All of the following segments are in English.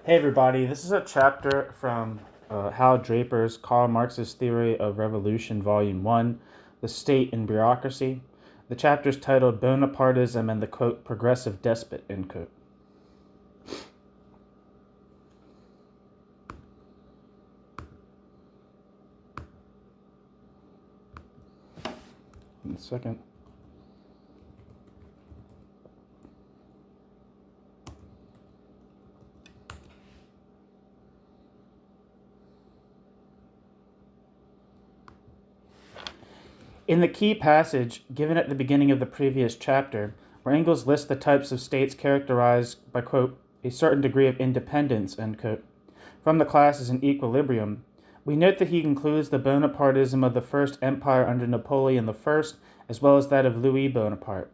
Hey everybody, this is a chapter from Hal Draper's Karl Marx's Theory of Revolution, Volume 1, The State and Bureaucracy. The chapter is titled Bonapartism and the, quote, Progressive Despot, end quote. In a second. In the key passage given at the beginning of the previous chapter, where Engels lists the types of states characterized by, quote, a certain degree of independence, end quote, from the classes in equilibrium, we note that he includes the Bonapartism of the First Empire under Napoleon I, as well as that of Louis Bonaparte.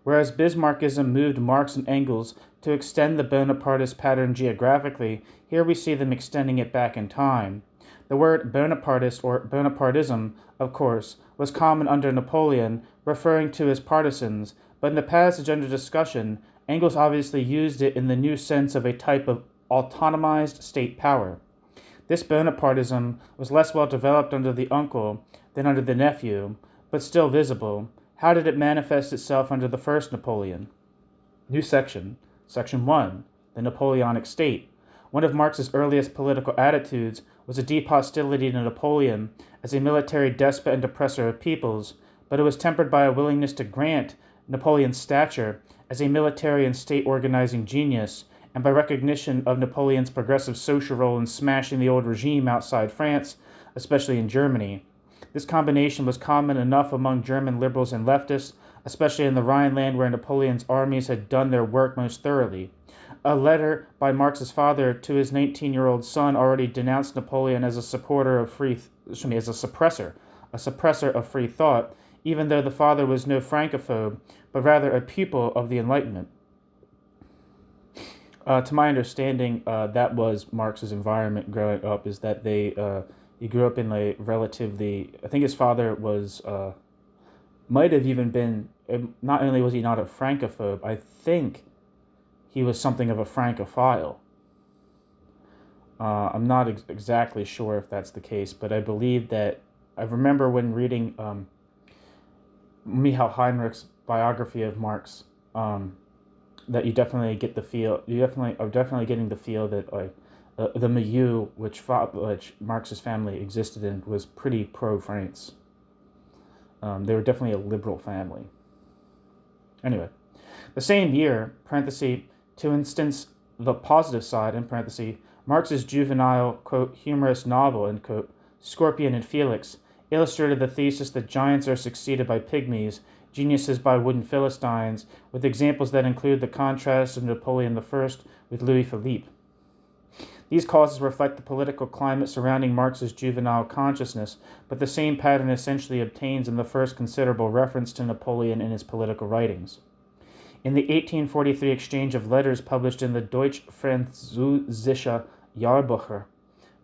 Whereas Bismarckism moved Marx and Engels to extend the Bonapartist pattern geographically, here we see them extending it back in time. The word Bonapartist or Bonapartism, of course, was common under Napoleon, referring to his partisans, but in the passage under discussion, Engels obviously used it in the new sense of a type of autonomized state power. This Bonapartism was less well developed under the uncle than under the nephew, but still visible. How did it manifest itself under the first Napoleon? New section. Section 1. The Napoleonic State. One of Marx's earliest political attitudes was a deep hostility to Napoleon as a military despot and oppressor of peoples, but it was tempered by a willingness to grant Napoleon's stature as a military and state organizing genius, and by recognition of Napoleon's progressive social role in smashing the old regime outside France, especially in Germany. This combination was common enough among German liberals and leftists, especially in the Rhineland where Napoleon's armies had done their work most thoroughly. A letter by Marx's father to his 19-year-old son already denounced Napoleon as a supporter of as a suppressor of free thought, even though the father was no Francophobe, but rather a pupil of the Enlightenment. To my understanding, that was Marx's environment growing up, is that he grew up in a relatively, I think his father was, might have even been, not only was he not a Francophobe, I think he was something of a Francophile. I'm not exactly sure if that's the case, but I believe that, I remember when reading Michael Heinrich's biography of Marx, that you definitely get the feel, you definitely are definitely getting the feel that the milieu which Marx's family existed in was pretty pro-France. They were definitely a liberal family. Anyway, the same year, parenthesis, to instance the positive side, in parenthesis, Marx's juvenile, quote, humorous novel, end quote, Scorpion and Felix, illustrated the thesis that giants are succeeded by pygmies, geniuses by wooden Philistines, with examples that include the contrast of Napoleon I with Louis Philippe. These causes reflect the political climate surrounding Marx's juvenile consciousness, but the same pattern essentially obtains in the first considerable reference to Napoleon in his political writings. In the 1843 exchange of letters published in the Deutsch-Französische Jahrbucher,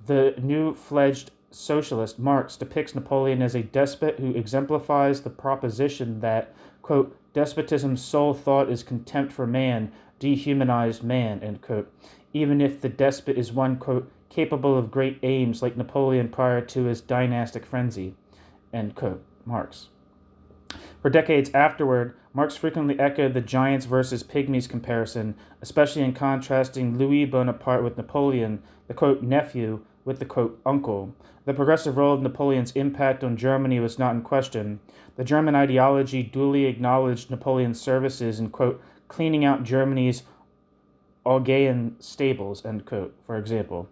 the new-fledged socialist Marx depicts Napoleon as a despot who exemplifies the proposition that, quote, despotism's sole thought is contempt for man, dehumanized man, end quote, even if the despot is one, quote, capable of great aims like Napoleon prior to his dynastic frenzy, end quote, Marx. For decades afterward, Marx frequently echoed the giants versus pygmies comparison, especially in contrasting Louis Bonaparte with Napoleon, the, quote, nephew, with the, quote, uncle. The progressive role of Napoleon's impact on Germany was not in question. The German ideology duly acknowledged Napoleon's services in, quote, cleaning out Germany's Augean stables, end quote, for example.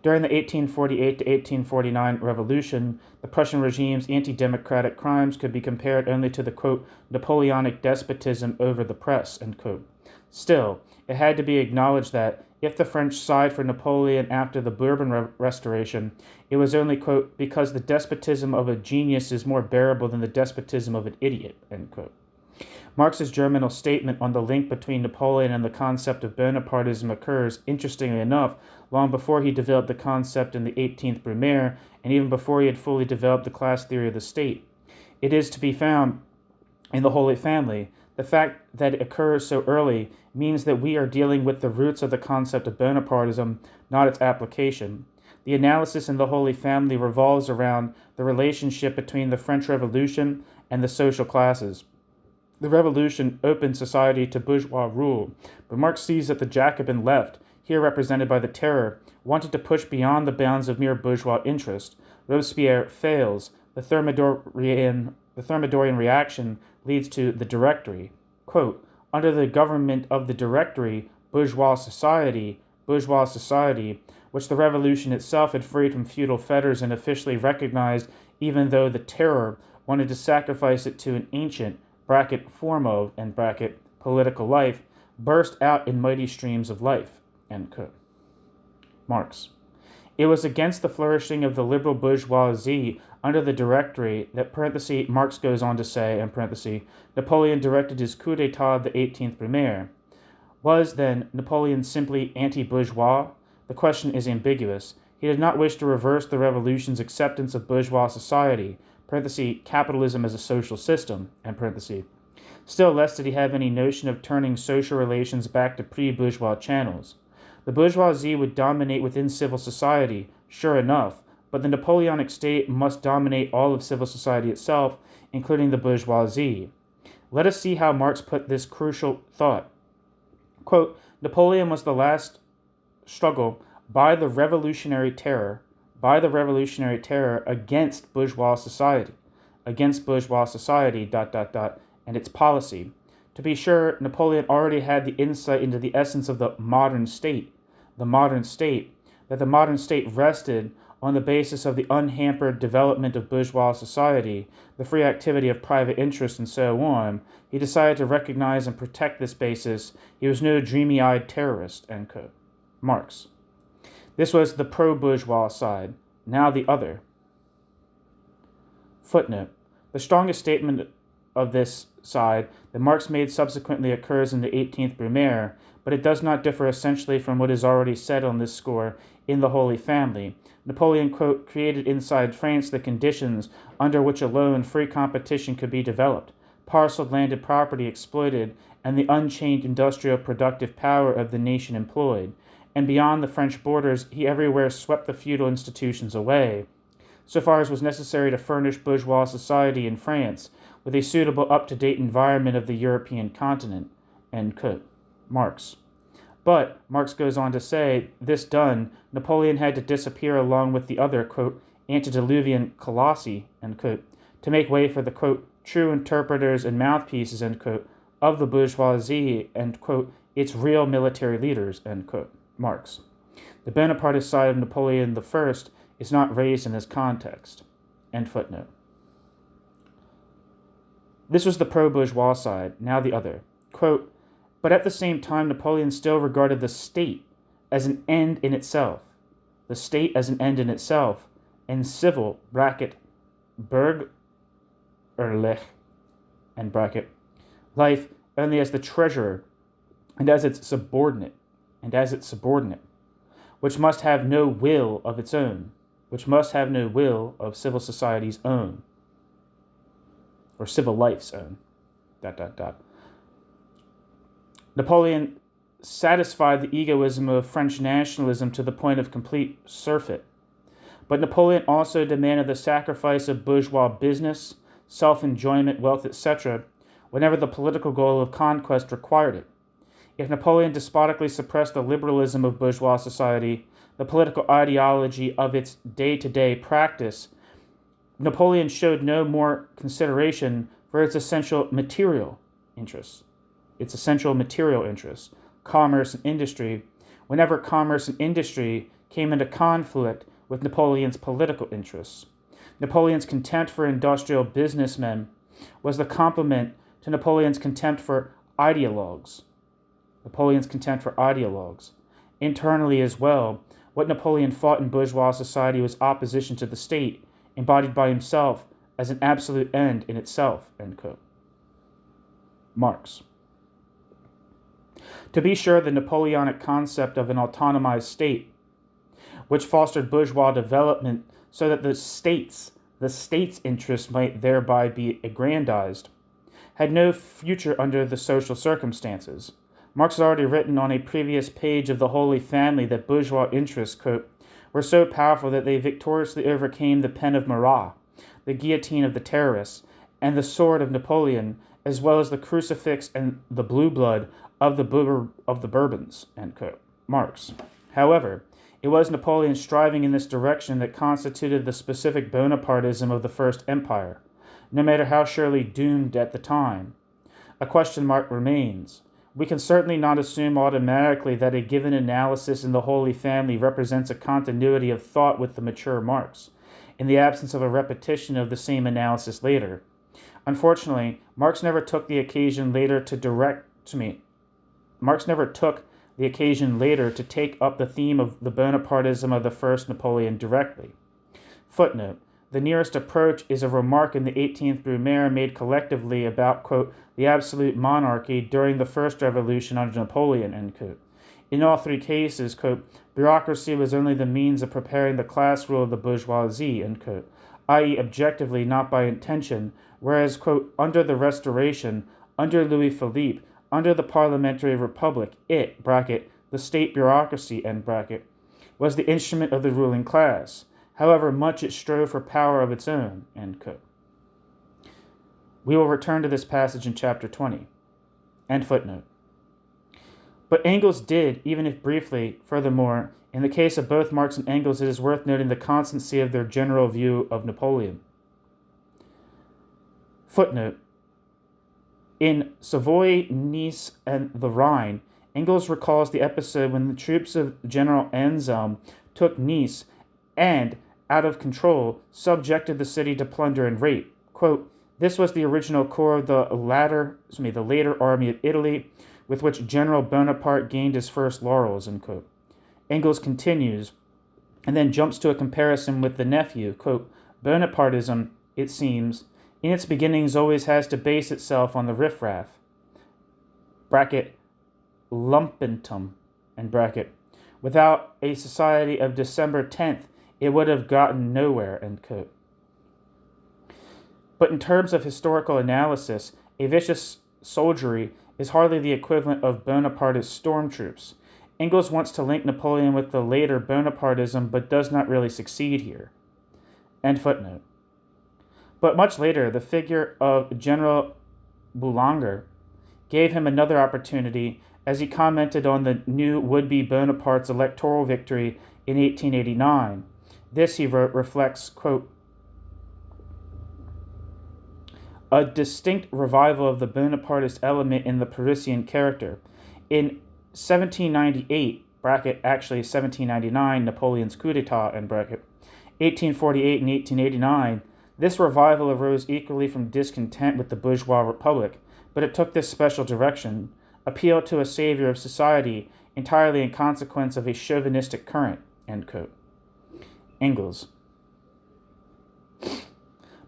During the 1848 to 1849 revolution, the Prussian regime's anti-democratic crimes could be compared only to the, quote, Napoleonic despotism over the press, end quote. Still, it had to be acknowledged that, if the French sighed for Napoleon after the Bourbon Restoration, it was only, quote, because the despotism of a genius is more bearable than the despotism of an idiot, end quote. Marx's germinal statement on the link between Napoleon and the concept of Bonapartism occurs, interestingly enough, long before he developed the concept in the 18th Brumaire, and even before he had fully developed the class theory of the state. It is to be found in the Holy Family. The fact that it occurs so early means that we are dealing with the roots of the concept of Bonapartism, not its application. The analysis in the Holy Family revolves around the relationship between the French Revolution and the social classes. The Revolution opened society to bourgeois rule, but Marx sees that the Jacobin left, here represented by the Terror, wanted to push beyond the bounds of mere bourgeois interest. Robespierre fails. The Thermidorian reaction leads to the Directory. Quote, under the government of the Directory, bourgeois society, which the Revolution itself had freed from feudal fetters and officially recognized, even though the Terror wanted to sacrifice it to an ancient form of political life, burst out in mighty streams of life. End quote. Marx. It was against the flourishing of the liberal bourgeoisie under the Directory that, Marx goes on to say, Napoleon directed his coup d'etat of the 18th Brumaire. Was, then, Napoleon simply anti-bourgeois? The question is ambiguous. He did not wish to reverse the revolution's acceptance of bourgeois society, capitalism as a social system, Still less did he have any notion of turning social relations back to pre-bourgeois channels. The bourgeoisie would dominate within civil society, sure enough, but the Napoleonic state must dominate all of civil society itself, including the bourgeoisie. Let us see how Marx put this crucial thought. Quote, Napoleon was the last struggle by the revolutionary terror against bourgeois society, and its policy. To be sure, Napoleon already had the insight into the essence of the modern state, that the modern state rested on the basis of the unhampered development of bourgeois society, the free activity of private interest, and so on. He decided to recognize and protect this basis. He was no dreamy-eyed terrorist, end quote. Marx. This was the pro-bourgeois side, now the other. Footnote. The strongest statement of this side that Marx made subsequently occurs in the 18th Brumaire, but it does not differ essentially from what is already said on this score in the Holy Family. Napoleon, quote, created inside France the conditions under which alone free competition could be developed, parceled landed property exploited, and the unchained industrial productive power of the nation employed. And beyond the French borders, he everywhere swept the feudal institutions away, so far as was necessary to furnish bourgeois society in France with a suitable up-to-date environment of the European continent, end quote. Marx. But, Marx goes on to say, this done, Napoleon had to disappear along with the other, quote, antediluvian colossi, end quote, to make way for the, quote, true interpreters and mouthpieces, end quote, of the bourgeoisie, and, quote, its real military leaders, end quote. Marx. The Bonapartist side of Napoleon I is not raised in this context. End footnote. This was the pro-bourgeois side, now the other. Quote, but at the same time, Napoleon still regarded the state as an end in itself. The state as an end in itself, and civil, Bürgerlich, life only as the treasurer, and as its subordinate, which must have no will of its own, of civil society's own, or civil life's own, Napoleon satisfied the egoism of French nationalism to the point of complete surfeit. But Napoleon also demanded the sacrifice of bourgeois business, self-enjoyment, wealth, etc., whenever the political goal of conquest required it. If Napoleon despotically suppressed the liberalism of bourgeois society, the political ideology of its day-to-day practice, Napoleon showed no more consideration for its essential material interests, commerce and industry, whenever commerce and industry came into conflict with Napoleon's political interests. Napoleon's contempt for industrial businessmen was the complement to Napoleon's contempt for ideologues. Internally as well, what Napoleon fought in bourgeois society was opposition to the state, embodied by himself as an absolute end in itself, end quote. Marx. To be sure, the Napoleonic concept of an autonomized state, which fostered bourgeois development so that the state's interests might thereby be aggrandized, had no future under the social circumstances. Marx had already written on a previous page of The Holy Family that bourgeois interests, quote, were so powerful that they victoriously overcame the pen of Marat, the guillotine of the terrorists, and the sword of Napoleon, as well as the crucifix and the blue blood of the Bourbons, end quote. Marx. However, it was Napoleon striving in this direction that constituted the specific Bonapartism of the First Empire, no matter how surely doomed at the time. A question mark remains. We can certainly not assume automatically that a given analysis in the Holy Family represents a continuity of thought with the mature Marx, in the absence of a repetition of the same analysis later. Unfortunately, Marx never took the occasion later to take up the theme of the Bonapartism of the first Napoleon directly. Footnote. The nearest approach is a remark in the 18th Brumaire made collectively about, quote, the absolute monarchy during the first revolution under Napoleon, end quote. In all three cases, quote, bureaucracy was only the means of preparing the class rule of the bourgeoisie, end quote, i.e. objectively, not by intention, whereas, quote, under the Restoration, under Louis Philippe, under the parliamentary republic, it, bracket, the state bureaucracy, end bracket, was the instrument of the ruling class, however much it strove for power of its own, end quote. We will return to this passage in chapter 20. End footnote. But Engels did, even if briefly, furthermore, in the case of both Marx and Engels, it is worth noting the constancy of their general view of Napoleon. Footnote. In Savoy, Nice, and the Rhine, Engels recalls the episode when the troops of General Anselm took Nice and, out of control, subjected the city to plunder and rape. Quote, this was the original core of the later army of Italy, with which General Bonaparte gained his first laurels, end quote. Engels continues, and then jumps to a comparison with the nephew, quote, Bonapartism, it seems, in its beginnings always has to base itself on the riffraff, bracket, lumpentum, and bracket. Without a society of December 10th, it would have gotten nowhere, end quote. But in terms of historical analysis, a vicious soldiery is hardly the equivalent of Bonapartist stormtroops. Engels wants to link Napoleon with the later Bonapartism, but does not really succeed here. End footnote. But much later, the figure of General Boulanger gave him another opportunity as he commented on the new would-be Bonaparte's electoral victory in 1889. This, he wrote, reflects, quote, a distinct revival of the Bonapartist element in the Parisian character. In 1798, bracket, actually 1799, Napoleon's coup d'etat, end bracket, 1848 and 1889, this revival arose equally from discontent with the bourgeois republic, but it took this special direction, appeal to a savior of society, entirely in consequence of a chauvinistic current, end quote. Engels.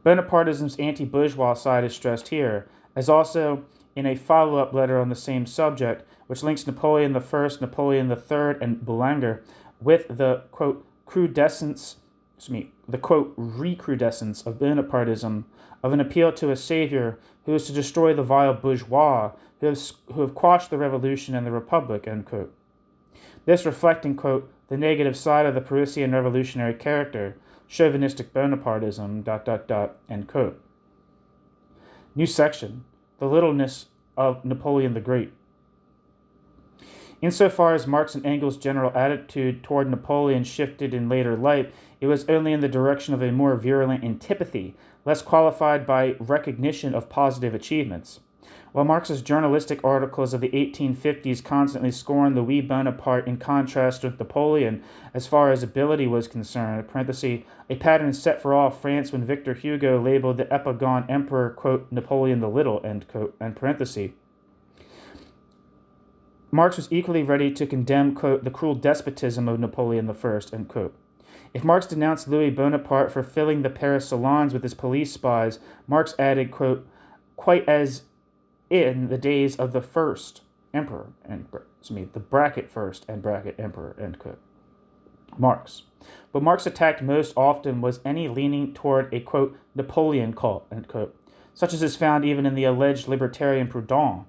Bonapartism's anti-bourgeois side is stressed here, as also in a follow-up letter on the same subject, which links Napoleon I, Napoleon III, and Boulanger with the, quote, the, quote, recrudescence of Bonapartism, of an appeal to a savior who is to destroy the vile bourgeois who have quashed the revolution and the republic, end quote. This reflecting, quote, the negative side of the Parisian revolutionary character, chauvinistic Bonapartism, ... end quote. New section, the littleness of Napoleon the Great. Insofar as Marx and Engels' general attitude toward Napoleon shifted in later life, it was only in the direction of a more virulent antipathy, less qualified by recognition of positive achievements. While Marx's journalistic articles of the 1850s constantly scorned Louis Bonaparte in contrast with Napoleon as far as ability was concerned, parenthesis, a pattern set for all France when Victor Hugo labeled the epigone emperor, quote, Napoleon the Little, end quote, end parenthesis. Marx was equally ready to condemn, quote, the cruel despotism of Napoleon I, end quote. If Marx denounced Louis Bonaparte for filling the Paris salons with his police spies, Marx added, quote, quite as in the days of the first emperor, the bracket first and bracket emperor, end quote. Marx. What Marx attacked most often was any leaning toward a, quote, Napoleon cult, end quote, such as is found even in the alleged libertarian Proudhon.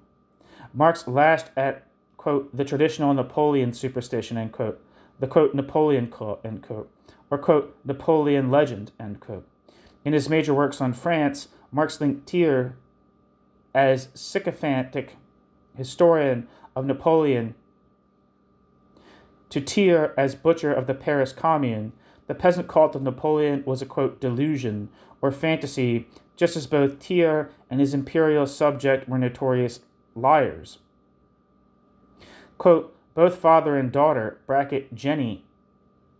Marx lashed at, quote, the traditional Napoleon superstition, end quote, the, quote, Napoleon cult, end quote, or, quote, Napoleon legend, end quote. In his major works on France, Marx linked Thiers as sycophantic historian of Napoleon to Thiers as butcher of the Paris Commune. The peasant cult of Napoleon was a, quote, delusion or fantasy, just as both Thiers and his imperial subject were notorious liars. Quote, both father and daughter, bracket Jenny,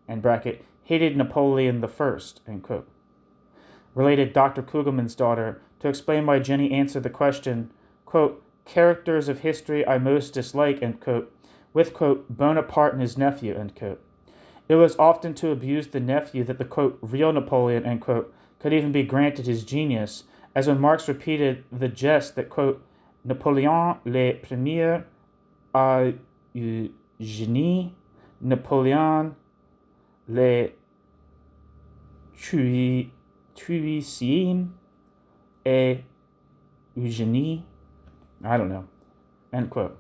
and bracket, hated Napoleon I, end quote. Related Dr. Kugelman's daughter, to explain why Jenny answered the question, quote, characters of history I most dislike, end quote, with, quote, Bonaparte and his nephew, end quote. It was often to abuse the nephew that the, quote, real Napoleon, end quote, could even be granted his genius, as when Marx repeated the jest that, quote, Napoléon le premier a eu génie, Napoléon le tuisième et Eugenie, I don't know, end quote.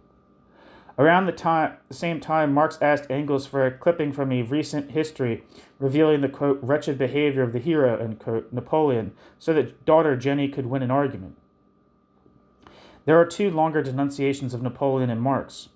Around the same time, Marx asked Engels for a clipping from a recent history revealing the, quote, wretched behavior of the hero, end quote, Napoleon, so that daughter Jenny could win an argument. There are two longer denunciations of Napoleon in Marx.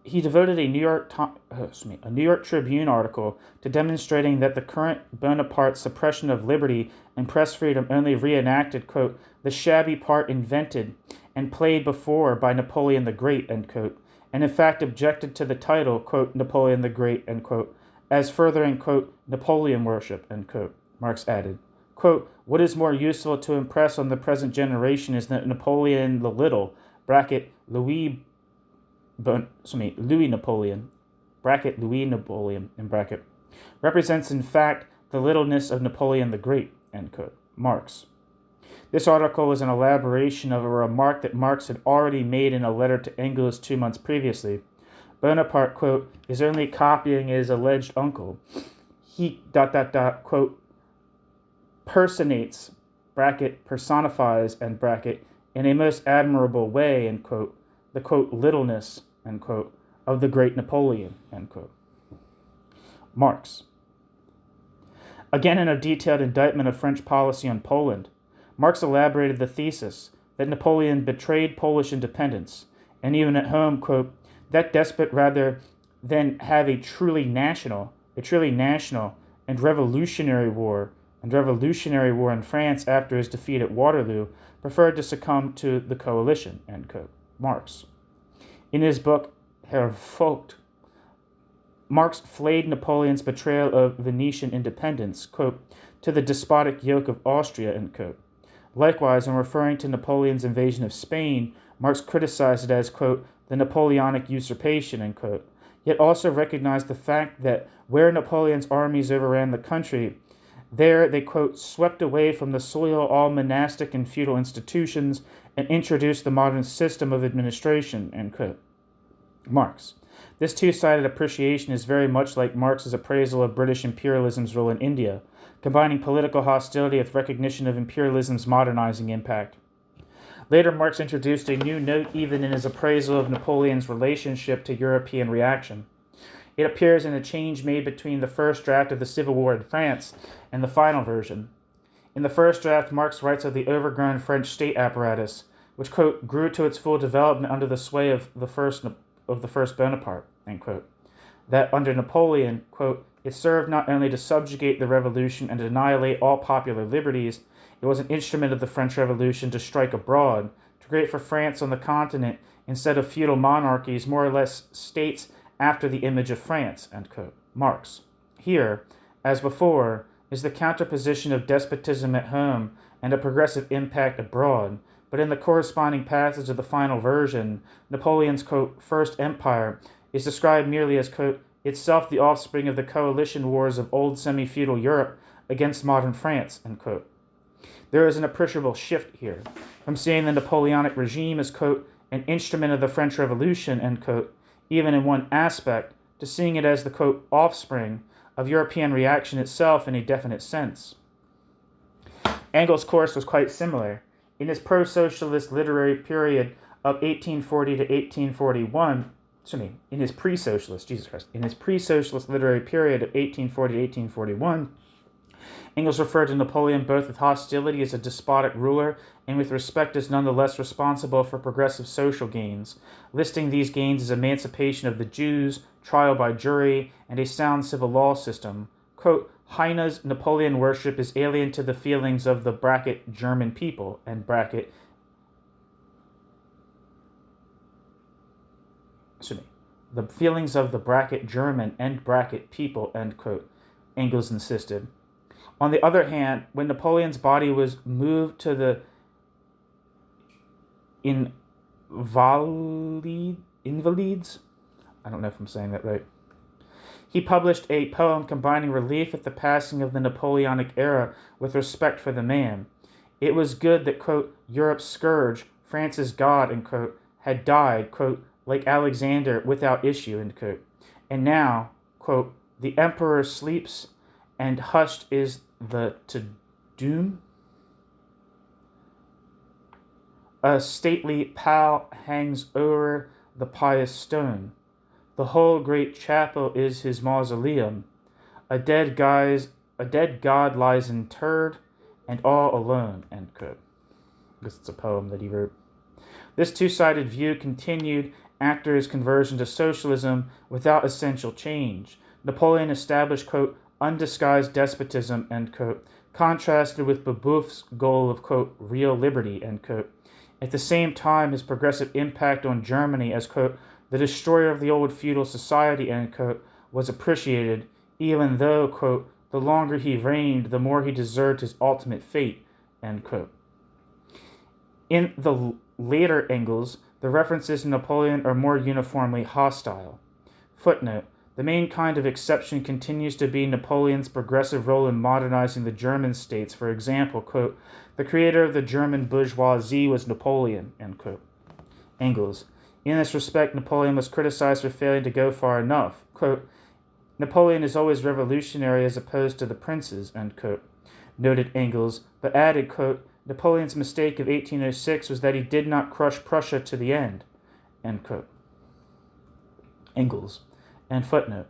He devoted a New York Tribune article to demonstrating that the current Bonaparte suppression of liberty and press freedom only reenacted, quote, the shabby part invented and played before by Napoleon the Great, end quote, and in fact objected to the title, quote, Napoleon the Great, end quote, as furthering, quote, Napoleon worship, end quote. Marx added, quote, what is more useful to impress on the present generation is that Napoleon the Little, bracket, Louis Napoleon, bracket, Louis Napoleon, in bracket, represents in fact the littleness of Napoleon the Great, end quote. Marx. This article was an elaboration of a remark that Marx had already made in a letter to Engels 2 months previously. Bonaparte, quote, is only copying his alleged uncle. He, quote, personates, bracket, personifies, end bracket, in a most admirable way, end quote, the, quote, littleness, end quote, of the great Napoleon, end quote. Marx. Again, in a detailed indictment of French policy on Poland, Marx elaborated the thesis that Napoleon betrayed Polish independence, and even at home, quote, that despot rather than have a truly national and revolutionary war in France after his defeat at Waterloo, preferred to succumb to the coalition, end quote. Marx. In his book, Herr Vogt, Marx flayed Napoleon's betrayal of Venetian independence, quote, to the despotic yoke of Austria, end quote. Likewise, in referring to Napoleon's invasion of Spain, Marx criticized it as, quote, the Napoleonic usurpation, end quote, yet also recognized the fact that where Napoleon's armies overran the country, there they, quote, swept away from the soil all monastic and feudal institutions and introduced the modern system of administration, end quote. Marx. This two-sided appreciation is very much like Marx's appraisal of British imperialism's role in India, combining political hostility with recognition of imperialism's modernizing impact. Later, Marx introduced a new note even in his appraisal of Napoleon's relationship to European reaction. It appears in a change made between the first draft of the Civil War in France and the final version. In the first draft, Marx writes of the overgrown French state apparatus, which, quote, grew to its full development under the sway of the first Bonaparte, end quote. That under Napoleon, quote, it served not only to subjugate the revolution and annihilate all popular liberties, it was an instrument of the French Revolution to strike abroad, to create for France on the continent, instead of feudal monarchies, more or less states after the image of France, end quote. Marx. Here, as before, is the counterposition of despotism at home and a progressive impact abroad, but in the corresponding passage of the final version, Napoleon's, quote, First Empire is described merely as, quote, itself the offspring of the coalition wars of old semi-feudal Europe against modern France, end quote. There is an appreciable shift here, from seeing the Napoleonic regime as, quote, an instrument of the French Revolution, end quote, even in one aspect, to seeing it as the, quote, offspring of European reaction itself in a definite sense. Engels' course was quite similar. In his pro-socialist literary period of 1840 to 1841, in his pre-socialist, in his pre-socialist literary period of 1840 to 1841, Engels referred to Napoleon both with hostility as a despotic ruler and with respect as nonetheless responsible for progressive social gains, listing these gains as emancipation of the Jews, trial by jury, and a sound civil law system. Quote, Heine's Napoleon worship is alien to the feelings of the German people, the feelings of the German people, end quote, Engels insisted. On the other hand, when Napoleon's body was moved to the Invalides, I don't know if I'm saying that right, he published a poem combining relief at the passing of the Napoleonic era with respect for the man. It was good that, quote, Europe's scourge, France's god, end quote, had died, quote, like Alexander without issue, end quote. And now, quote, the emperor sleeps and hushed is the to doom. A stately pall hangs o'er the pious stone. The whole great chapel is his mausoleum. A dead god lies interred, and all alone, end quote. This is a poem that he wrote. This two-sided view continued after his conversion to socialism without essential change. Napoleon established, quote, undisguised despotism, end quote, contrasted with Babeuf's goal of, quote, real liberty, end quote. At the same time, his progressive impact on Germany as, quote, the destroyer of the old feudal society, end quote, was appreciated, even though, quote, the longer he reigned, the more he deserved his ultimate fate, end quote. In the later Engels, the references to Napoleon are more uniformly hostile. Footnote. The main kind of exception continues to be Napoleon's progressive role in modernizing the German states. For example, quote, the creator of the German bourgeoisie was Napoleon, end quote. Engels. In this respect, Napoleon was criticized for failing to go far enough. Quote, Napoleon is always revolutionary as opposed to the princes, end quote, noted Engels, but added, quote, Napoleon's mistake of 1806 was that he did not crush Prussia to the end, end quote. Engels. And footnote.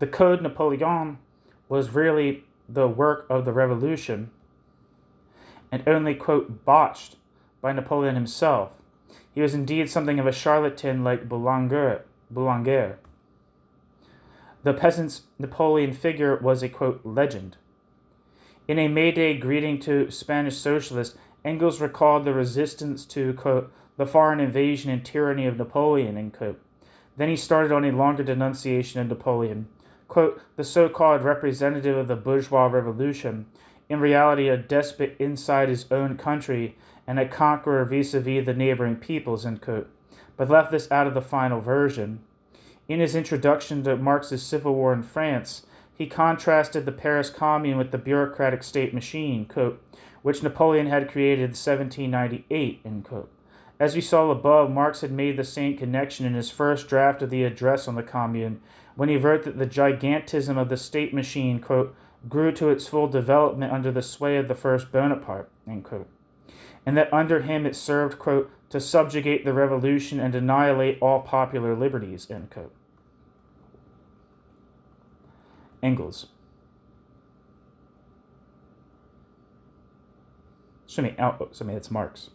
The Code Napoleon was really the work of the revolution and only, quote, botched by Napoleon himself. He was indeed something of a charlatan like Boulanger. The peasant's Napoleon figure was a, quote, legend. In a May Day greeting to Spanish socialists, Engels recalled the resistance to, quote, the foreign invasion and tyranny of Napoleon, end quote. Then he started on a longer denunciation of Napoleon. Quote, the so-called representative of the bourgeois revolution, in reality a despot inside his own country and a conqueror vis-a-vis the neighboring peoples, end quote, but left this out of the final version. In his introduction to Marx's Civil War in France, he contrasted the Paris Commune with the bureaucratic state machine, quote, which Napoleon had created in 1798, end quote. As we saw above, Marx had made the same connection in his first draft of the address on the Commune, when he wrote that the gigantism of the state machine, quote, grew to its full development under the sway of the first Bonaparte, end quote, and that under him it served, quote, to subjugate the revolution and annihilate all popular liberties, end quote. Engels. It's Marx.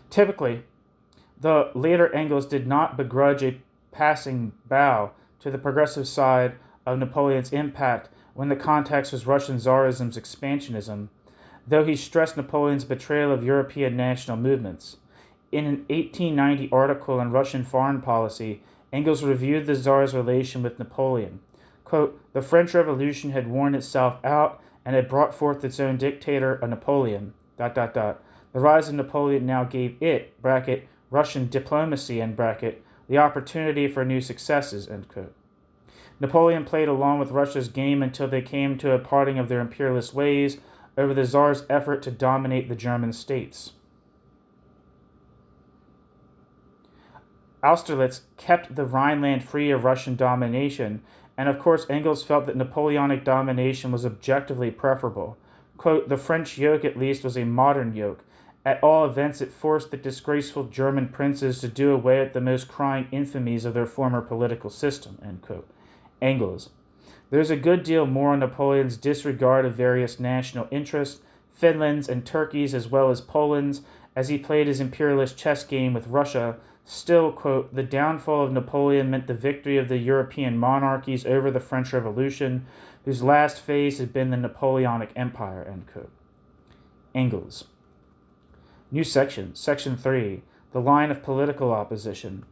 Typically, the later Engels did not begrudge a passing bow to the progressive side of Napoleon's impact when the context was Russian Tsarism's expansionism, though he stressed Napoleon's betrayal of European national movements. In an 1890 article on Russian foreign policy, Engels reviewed the Tsar's relation with Napoleon. Quote, the French Revolution had worn itself out and had brought forth its own dictator, a Napoleon, ... The rise of Napoleon now gave it, Russian diplomacy, the opportunity for new successes, end quote. Napoleon played along with Russia's game until they came to a parting of their imperialist ways over the Tsar's effort to dominate the German states. Austerlitz kept the Rhineland free of Russian domination And of course, Engels felt that Napoleonic domination was objectively preferable. Quote, the French yoke, at least, was a modern yoke. At all events, it forced the disgraceful German princes to do away with the most crying infamies of their former political system. End quote. Engels. There's a good deal more on Napoleon's disregard of various national interests, Finland's and Turkey's as well as Poland's, as he played his imperialist chess game with Russia. Still, quote, the downfall of Napoleon meant the victory of the European monarchies over the French Revolution, whose last phase had been the Napoleonic Empire, end quote. Engels. New section, Section 3, the line of political opposition.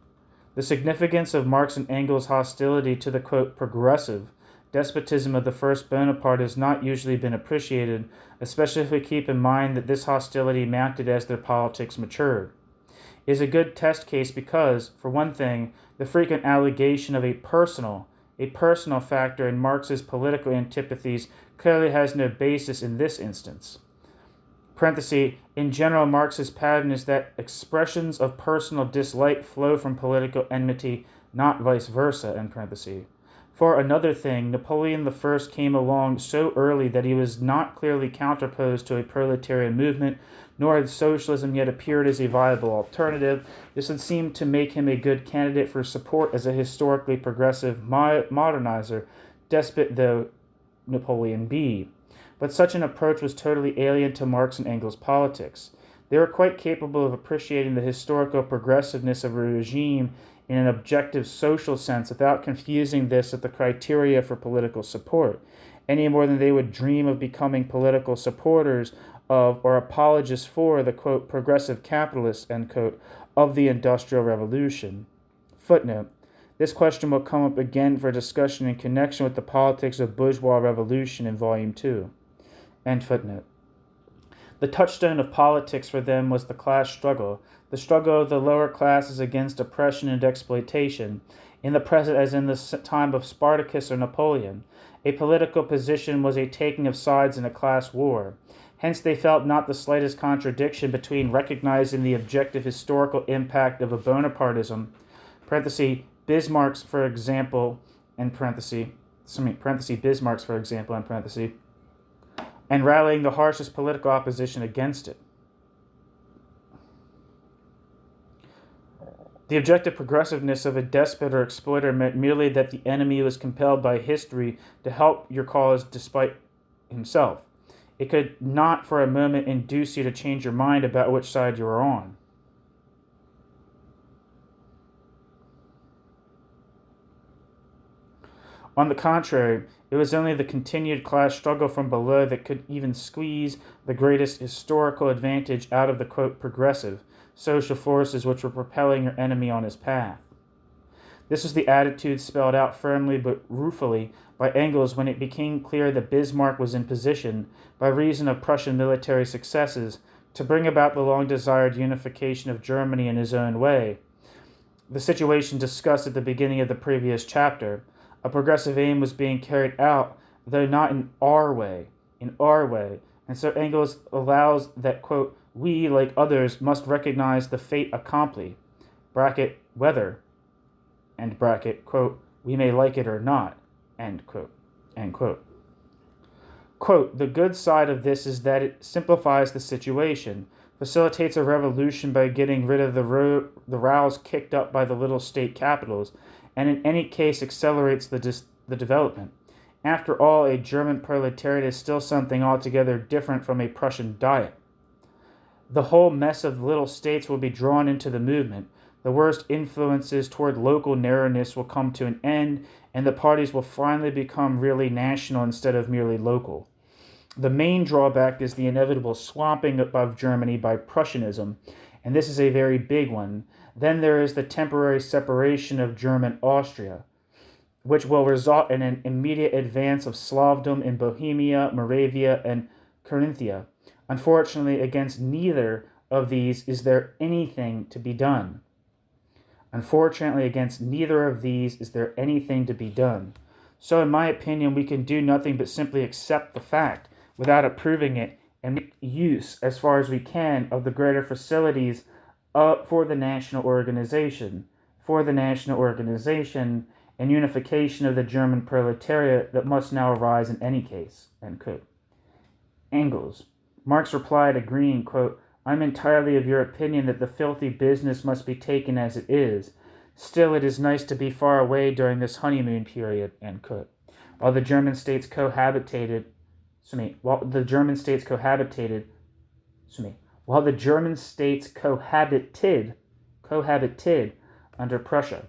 The significance of Marx and Engels' hostility to the, quote, progressive despotism of the first Bonaparte has not usually been appreciated, especially if we keep in mind that this hostility mounted as their politics matured. It is a good test case because, for one thing, the frequent allegation of a personal factor in Marx's political antipathies clearly has no basis in this instance. Parenthesis, in general, Marx's pattern is that expressions of personal dislike flow from political enmity, not vice versa, end parenthesis. For another thing, Napoleon I came along so early that he was not clearly counterposed to a proletarian movement, nor had socialism yet appeared as a viable alternative. This would seem to make him a good candidate for support as a historically progressive modernizer, despot though Napoleon be. But such an approach was totally alien to Marx and Engels' politics. They were quite capable of appreciating the historical progressiveness of a regime in an objective social sense without confusing this with the criteria for political support, any more than they would dream of becoming political supporters of or apologists for the, quote, progressive capitalists, end quote, of the Industrial Revolution. Footnote. This question will come up again for discussion in connection with the politics of bourgeois revolution in Volume 2. End footnote. The touchstone of politics for them was the class struggle, the struggle of the lower classes against oppression and exploitation, in the present as in the time of Spartacus or Napoleon. A political position was a taking of sides in a class war. Hence they felt not the slightest contradiction between recognizing the objective historical impact of a Bonapartism, parenthesis, Bismarck's, for example, end parenthesis, Bismarck's, for example, end parenthesis, and rallying the harshest political opposition against it. The objective progressiveness of a despot or exploiter meant merely that the enemy was compelled by history to help your cause despite himself. It could not for a moment induce you to change your mind about which side you were on. On the contrary, it was only the continued class struggle from below that could even squeeze the greatest historical advantage out of the, quote, progressive social forces which were propelling your enemy on his path. This was the attitude spelled out firmly but ruefully by Engels when it became clear that Bismarck was in position, by reason of Prussian military successes, to bring about the long-desired unification of Germany in his own way. The situation discussed at the beginning of the previous chapter. A progressive aim was being carried out, though not in our way, and so Engels allows that, quote, we, like others, must recognize the fait accompli, bracket, whether, end bracket, quote, we may like it or not, end quote, end quote. Quote, the good side of this is that it simplifies the situation, facilitates a revolution by getting rid of the rows kicked up by the little state capitals, and in any case accelerates the development. After all, a German proletariat is still something altogether different from a Prussian diet. The whole mess of little states will be drawn into the movement. The worst influences toward local narrowness will come to an end, and the parties will finally become really national instead of merely local. The main drawback is the inevitable swamping of Germany by Prussianism, and this is a very big one. Then there is the temporary separation of German Austria, which will result in an immediate advance of Slavdom in Bohemia, Moravia, and Carinthia. Unfortunately, against neither of these is there anything to be done. So in my opinion, we can do nothing but simply accept the fact without approving it and make use, as far as we can, of the greater facilities for the national organization, and unification of the German proletariat that must now arise in any case, end quote. Engels. Marx replied, agreeing, quote, I'm entirely of your opinion that the filthy business must be taken as it is. Still, it is nice to be far away during this honeymoon period, end quote. While the German states cohabitated under Prussia.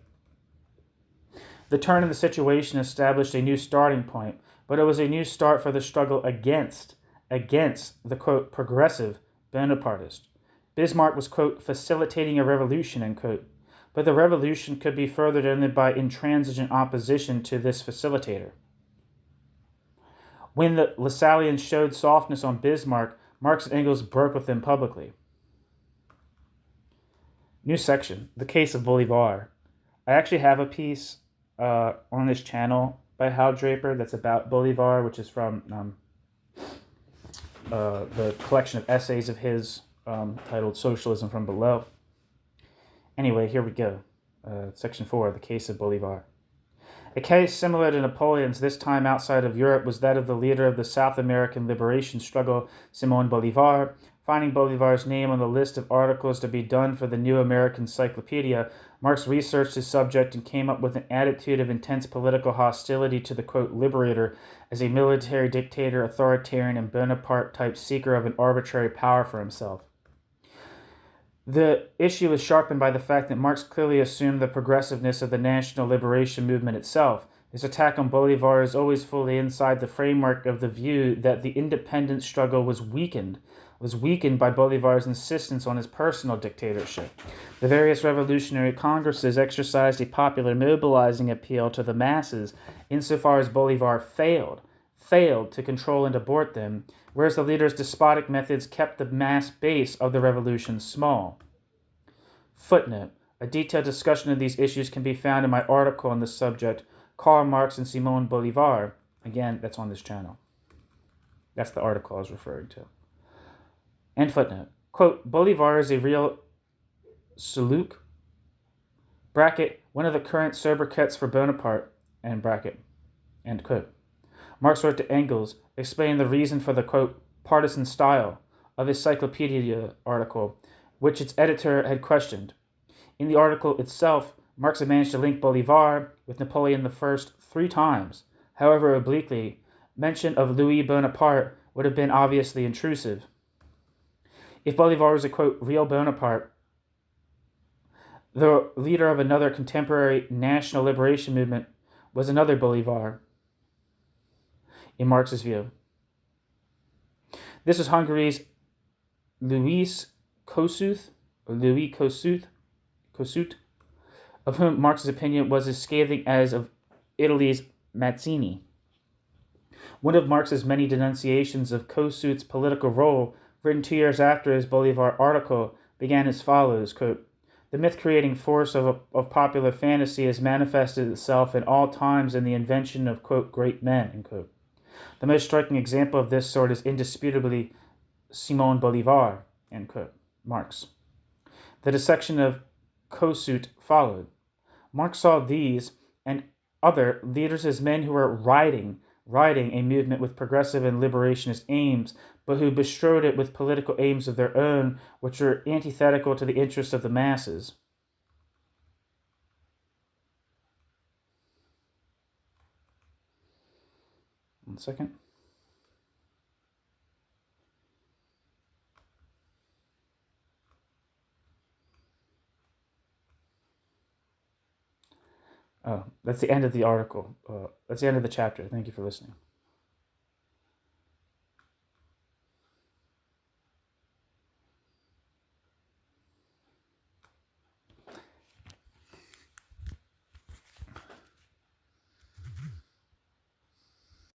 The turn in the situation established a new starting point, but it was a new start for the struggle against the, quote, progressive Bonapartist. Bismarck was, quote, facilitating a revolution, end quote, but the revolution could be furthered only by intransigent opposition to this facilitator. When the Lassalleans showed softness on Bismarck, Marx and Engels broke with them publicly. New section, the case of Bolivar. I actually have a piece on this channel by Hal Draper that's about Bolivar, which is from the collection of essays of his titled Socialism from Below. Anyway, here we go. Section 4, the case of Bolivar. A case similar to Napoleon's, this time outside of Europe, was that of the leader of the South American liberation struggle, Simón Bolívar. Finding Bolivar's name on the list of articles to be done for the New American Encyclopedia, Marx researched his subject and came up with an attitude of intense political hostility to the, quote, liberator as a military dictator, authoritarian, and Bonaparte-type seeker of an arbitrary power for himself. The issue is sharpened by the fact that Marx clearly assumed the progressiveness of the national liberation movement itself. His attack on Bolivar is always fully inside the framework of the view that the independence struggle was weakened by Bolivar's insistence on his personal dictatorship. The various revolutionary congresses exercised a popular mobilizing appeal to the masses insofar as Bolivar failed to control and abort them, whereas the leader's despotic methods kept the mass base of the revolution small. Footnote. A detailed discussion of these issues can be found in my article on this subject, Karl Marx and Simón Bolívar. Again, that's on this channel. That's the article I was referring to. End footnote. Quote, Bolivar is a real Suluk, bracket, one of the current sobriquets for Bonaparte, end bracket, end quote. Marx wrote to Engels, explaining the reason for the, quote, partisan style of his Cyclopedia article, which its editor had questioned. In the article itself, Marx had managed to link Bolivar with Napoleon I 3 times. However, obliquely, mention of Louis Bonaparte would have been obviously intrusive. If Bolivar was a, quote, real Bonaparte, the leader of another contemporary national liberation movement was another Bolivar, in Marx's view. This was Hungary's Louis Kossuth, of whom Marx's opinion was as scathing as of Italy's Mazzini. One of Marx's many denunciations of Kossuth's political role, written 2 years after his Bolivar article, began as follows, quote, the myth-creating force of popular fantasy has manifested itself in all times in the invention of, quote, great men, end quote. The most striking example of this sort is indisputably Simón Bolívar, end quote, Marx. The dissection of Kossuth followed. Marx saw these and other leaders as men who were riding a movement with progressive and liberationist aims, but who bestrode it with political aims of their own, which were antithetical to the interests of the masses. One second. Oh, that's the end of the article. That's the end of the chapter. Thank you for listening.